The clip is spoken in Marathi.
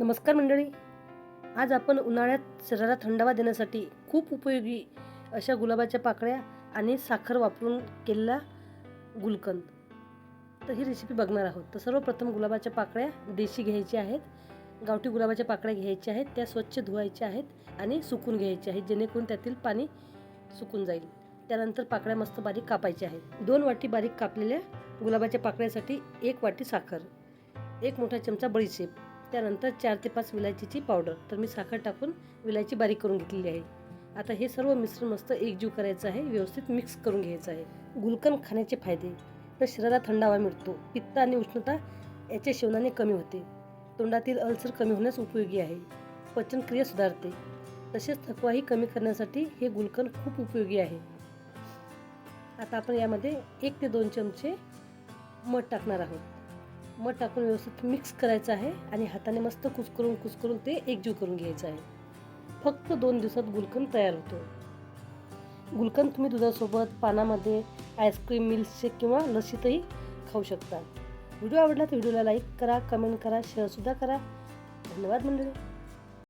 नमस्कार मंडळी. आज आपण उन्हाळ्यात शरीराला थंडावा देण्यासाठी खूप उपयोगी अशा गुलाबाच्या पाकळ्या आणि साखर वापरून केलेला गुलकंद तर ही रेसिपी बघणार आहोत. तर सर्वप्रथम गुलाबाच्या पाकळ्या देशी घ्यायच्या आहेत. गावठी गुलाबाच्या पाकळ्या घ्यायच्या आहेत. त्या स्वच्छ धुवायच्या आहेत आणि सुकून घ्यायच्या आहेत, जेणेकरून त्यातील पाणी सुकून जाईल. त्यानंतर पाकळ्या मस्त बारीक कापायच्या आहेत. 2 वाटी बारीक कापलेल्या गुलाबाच्या पाकळ्यासाठी 1 वाटी साखर, 1 मोठा चमचा बडीशेप, त्यानंतर 4 ते 5 विलायचीची पावडर. तर मी साखर टाकून विलायची बारीक करून घेतलेली आहे. आता हे सर्व मिश्रण मस्त एकजीव करायचं आहे, व्यवस्थित मिक्स करून घ्यायचं आहे. गुलकंद खाण्याचे फायदे. तर शरीराला थंडावा मिळतो, पित्त आणि उष्णता याच्या सेवनाने कमी होते, तोंडातील अल्सर कमी होण्यास उपयोगी आहे, पचनक्रिया सुधारते, तसेच थकवाही कमी करण्यासाठी हे गुलकंद खूप उपयोगी आहे. आता आपण यामध्ये 1 ते 2 चमचे मध टाकणार आहोत. मध टाकून व्यवस्थित मिक्स करायचं आहे आणि हाताने मस्त कुस्करून ते एकजीव करून घ्यायचं आहे. फक्त 2 दिवसात गुलकंद तयार होतो. गुलकंद तुम्ही दुधासोबत, पानामध्ये, आईस्क्रीम, मिल्कशेक किंवा लस्सीतही खाऊ शकता. व्हिडिओ आवडला तर व्हिडिओला लाईक करा, कमेंट करा, शेअरसुद्धा करा. धन्यवाद मंडळी.